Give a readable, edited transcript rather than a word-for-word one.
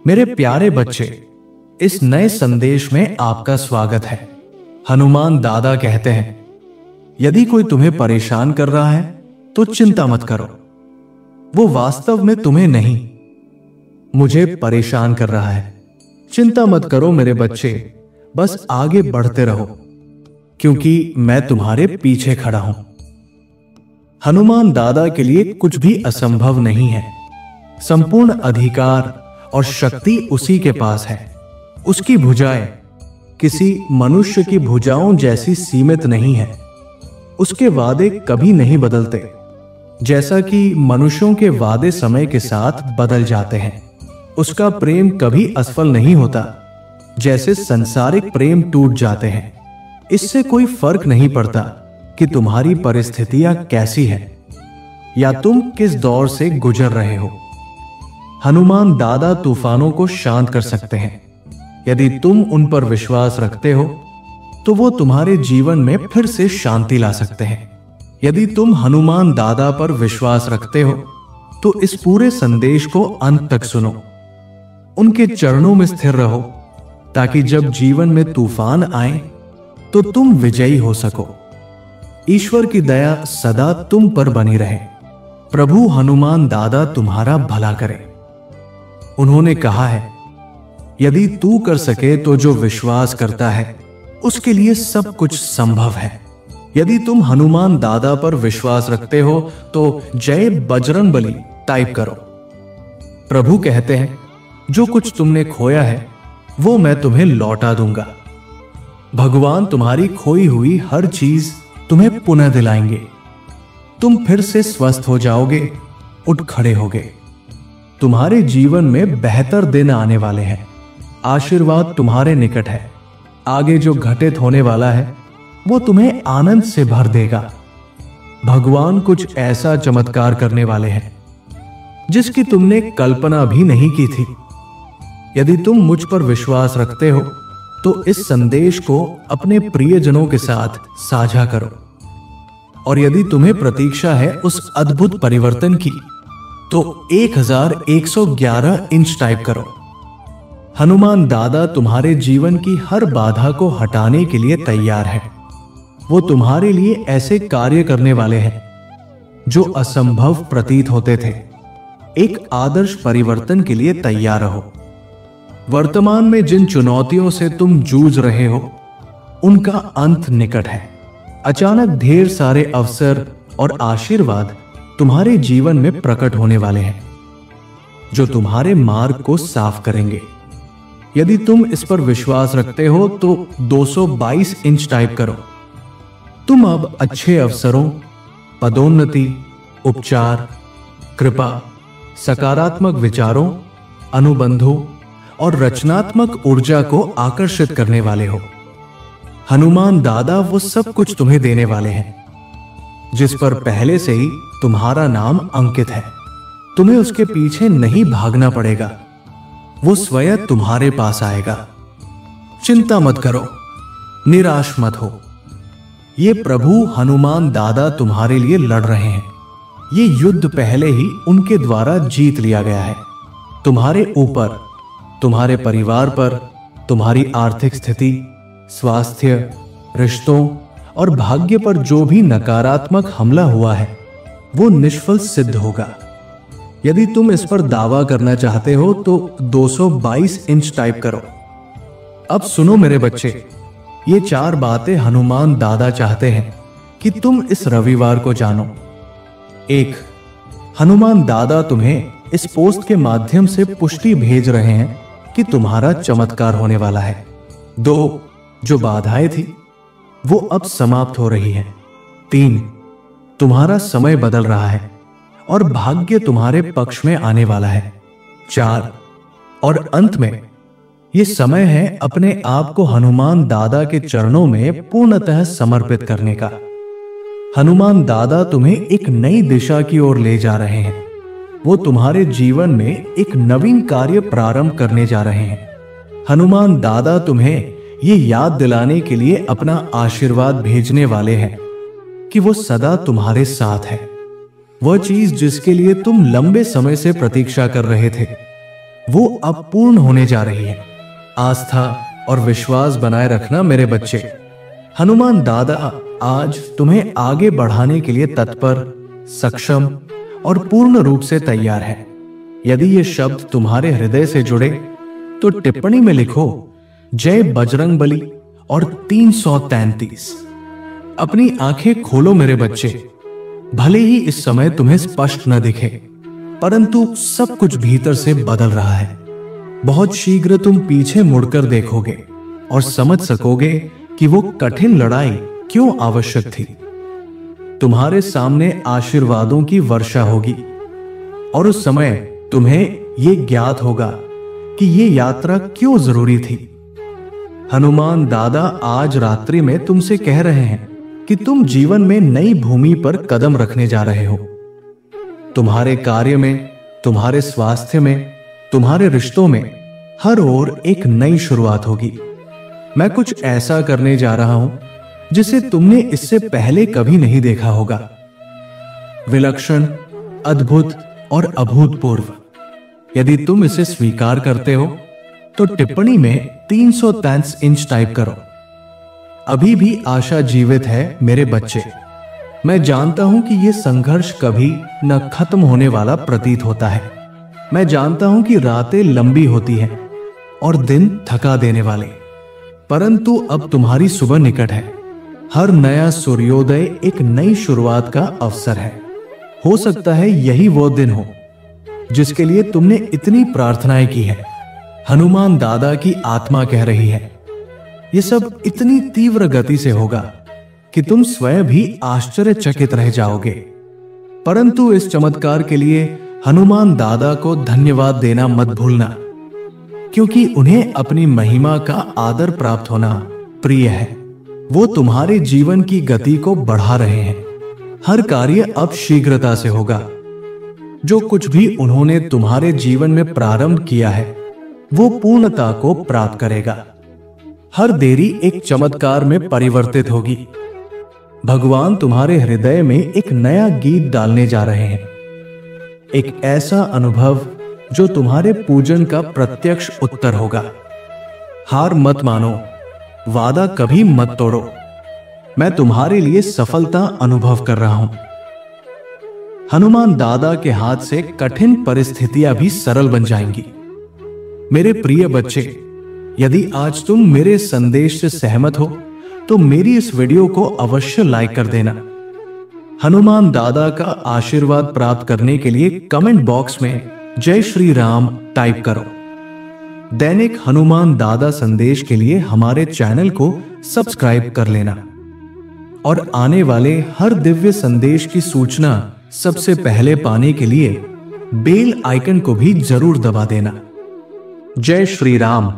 मेरे प्यारे बच्चे, इस नए संदेश में आपका स्वागत है। हनुमान दादा कहते हैं, यदि कोई तुम्हें परेशान कर रहा है तो चिंता मत करो। वो वास्तव में तुम्हें नहीं, मुझे परेशान कर रहा है। चिंता मत करो मेरे बच्चे, बस आगे बढ़ते रहो, क्योंकि मैं तुम्हारे पीछे खड़ा हूं। हनुमान दादा के लिए कुछ भी असंभव नहीं है। संपूर्ण अधिकार और शक्ति उसी के पास है। उसकी भुजाएं किसी मनुष्य की भुजाओं जैसी सीमित नहीं है। उसके वादे कभी नहीं बदलते, जैसा कि मनुष्यों के वादे समय के साथ बदल जाते हैं। उसका प्रेम कभी असफल नहीं होता, जैसे संसारिक प्रेम टूट जाते हैं। इससे कोई फर्क नहीं पड़ता कि तुम्हारी परिस्थितियां कैसी हैं या तुम किस दौर से गुजर रहे हो। हनुमान दादा तूफानों को शांत कर सकते हैं। यदि तुम उन पर विश्वास रखते हो तो वो तुम्हारे जीवन में फिर से शांति ला सकते हैं। यदि तुम हनुमान दादा पर विश्वास रखते हो तो इस पूरे संदेश को अंत तक सुनो। उनके चरणों में स्थिर रहो, ताकि जब जीवन में तूफान आए तो तुम विजयी हो सको। ईश्वर की दया सदा तुम पर बनी रहे। प्रभु हनुमान दादा तुम्हारा भला करे। उन्होंने कहा है, यदि तू कर सके तो जो विश्वास करता है उसके लिए सब कुछ संभव है। यदि तुम हनुमान दादा पर विश्वास रखते हो तो जय बजरंगबली टाइप करो। प्रभु कहते हैं, जो कुछ तुमने खोया है वो मैं तुम्हें लौटा दूंगा। भगवान तुम्हारी खोई हुई हर चीज तुम्हें पुनः दिलाएंगे। तुम फिर से स्वस्थ हो जाओगे, उठ खड़े होगे। तुम्हारे जीवन में बेहतर दिन आने वाले हैं। आशीर्वाद तुम्हारे निकट है। आगे जो घटित होने वाला है वो तुम्हें आनंद से भर देगा। भगवान कुछ ऐसा चमत्कार करने वाले हैं जिसकी तुमने कल्पना भी नहीं की थी। यदि तुम मुझ पर विश्वास रखते हो तो इस संदेश को अपने प्रियजनों के साथ साझा करो। और यदि तुम्हें प्रतीक्षा है उस अद्भुत परिवर्तन की तो 1111 इंच टाइप करो। हनुमान दादा तुम्हारे जीवन की हर बाधा को हटाने के लिए तैयार है। वो तुम्हारे लिए ऐसे कार्य करने वाले हैं जो असंभव प्रतीत होते थे। एक आदर्श परिवर्तन के लिए तैयार रहो। वर्तमान में जिन चुनौतियों से तुम जूझ रहे हो उनका अंत निकट है। अचानक ढेर सारे अवसर और आशीर्वाद तुम्हारे जीवन में प्रकट होने वाले हैं जो तुम्हारे मार्ग को साफ करेंगे। यदि तुम इस पर विश्वास रखते हो तो 222 इंच टाइप करो। तुम अब अच्छे अवसरों, पदोन्नति, उपचार, कृपा, सकारात्मक विचारों, अनुबंधों और रचनात्मक ऊर्जा को आकर्षित करने वाले हो। हनुमान दादा वो सब कुछ तुम्हें देने वाले हैं जिस पर पहले से ही तुम्हारा नाम अंकित है। तुम्हें उसके पीछे नहीं भागना पड़ेगा, वो स्वयं तुम्हारे पास आएगा। चिंता मत करो, निराश मत हो। ये प्रभु हनुमान दादा तुम्हारे लिए लड़ रहे हैं। ये युद्ध पहले ही उनके द्वारा जीत लिया गया है। तुम्हारे ऊपर, तुम्हारे परिवार पर, तुम्हारी आर्थिक स्थिति, स्वास्थ्य, रिश्तों और भाग्य पर जो भी नकारात्मक हमला हुआ है वो निष्फल सिद्ध होगा। यदि तुम इस पर दावा करना चाहते हो तो 222 इंच टाइप करो। अब सुनो मेरे बच्चे, ये 4 बातें हनुमान दादा चाहते हैं कि तुम इस रविवार को जानो। 1. हनुमान दादा तुम्हें इस पोस्ट के माध्यम से पुष्टि भेज रहे हैं कि तुम्हारा चमत्कार होने वाला है। 2. जो बाधाएं थी वो अब समाप्त हो रही है। 3. तुम्हारा समय बदल रहा है और भाग्य तुम्हारे पक्ष में आने वाला है। 4. और अंत में ये समय है अपने आप को हनुमान दादा के चरणों में पूर्णतः समर्पित करने का। हनुमान दादा तुम्हें एक नई दिशा की ओर ले जा रहे हैं। वो तुम्हारे जीवन में एक नवीन कार्य प्रारंभ करने जा रहे हैं। हनुमान दादा तुम्हें ये याद दिलाने के लिए अपना आशीर्वाद भेजने वाले हैं कि वो सदा तुम्हारे साथ है। वह चीज जिसके लिए तुम लंबे समय से प्रतीक्षा कर रहे थे, वो अब पूर्ण होने जा रही है। आस्था और विश्वास बनाए रखना मेरे बच्चे। हनुमान दादा आज तुम्हें आगे बढ़ाने के लिए तत्पर, सक्षम और पूर्ण रूप से तैयार है। यदि ये शब्द तुम्हारे हृदय से जुड़े तो टिप्पणी में लिखो जय बजरंगबली और 333। अपनी आंखें खोलो मेरे बच्चे। भले ही इस समय तुम्हें स्पष्ट न दिखे, परंतु सब कुछ भीतर से बदल रहा है। बहुत शीघ्र तुम पीछे मुड़कर देखोगे और समझ सकोगे कि वो कठिन लड़ाई क्यों आवश्यक थी। तुम्हारे सामने आशीर्वादों की वर्षा होगी और उस समय तुम्हें यह ज्ञात होगा कि ये यात्रा क्यों जरूरी थी। हनुमान दादा आज रात्रि में तुमसे कह रहे हैं कि तुम जीवन में नई भूमि पर कदम रखने जा रहे हो। तुम्हारे कार्य में, तुम्हारे स्वास्थ्य में, तुम्हारे रिश्तों में हर ओर एक नई शुरुआत होगी। मैं कुछ ऐसा करने जा रहा हूं जिसे तुमने इससे पहले कभी नहीं देखा होगा। विलक्षण, अद्भुत और अभूतपूर्व। यदि तुम इसे स्वीकार करते हो तो टिप्पणी में 333 इंच टाइप करो। अभी भी आशा जीवित है मेरे बच्चे। मैं जानता हूं कि यह संघर्ष कभी न खत्म होने वाला प्रतीत होता है। मैं जानता हूं कि रातें लंबी होती हैं और दिन थका देने वाले, परंतु अब तुम्हारी सुबह निकट है। हर नया सूर्योदय एक नई शुरुआत का अवसर है। हो सकता है यही वो दिन हो जिसके लिए तुमने इतनी प्रार्थनाएं की है। हनुमान दादा की आत्मा कह रही है, यह सब इतनी तीव्र गति से होगा कि तुम स्वयं भी आश्चर्यचकित रह जाओगे। परंतु इस चमत्कार के लिए हनुमान दादा को धन्यवाद देना मत भूलना, क्योंकि उन्हें अपनी महिमा का आदर प्राप्त होना प्रिय है। वो तुम्हारे जीवन की गति को बढ़ा रहे हैं। हर कार्य अब शीघ्रता से होगा। जो कुछ भी उन्होंने तुम्हारे जीवन में प्रारंभ किया है वो पूर्णता को प्राप्त करेगा। हर देरी एक चमत्कार में परिवर्तित होगी। भगवान तुम्हारे हृदय में एक नया गीत डालने जा रहे हैं, एक ऐसा अनुभव जो तुम्हारे पूजन का प्रत्यक्ष उत्तर होगा। हार मत मानो, वादा कभी मत तोड़ो। मैं तुम्हारे लिए सफलता अनुभव कर रहा हूं। हनुमान दादा के हाथ से कठिन परिस्थितियां भी सरल बन जाएंगी। मेरे प्रिय बच्चे, यदि आज तुम मेरे संदेश से सहमत हो तो मेरी इस वीडियो को अवश्य लाइक कर देना। हनुमान दादा का आशीर्वाद प्राप्त करने के लिए कमेंट बॉक्स में जय श्री राम टाइप करो। दैनिक हनुमान दादा संदेश के लिए हमारे चैनल को सब्सक्राइब कर लेना और आने वाले हर दिव्य संदेश की सूचना सबसे पहले पाने के लिए बेल आइकन को भी जरूर दबा देना। जय श्री राम।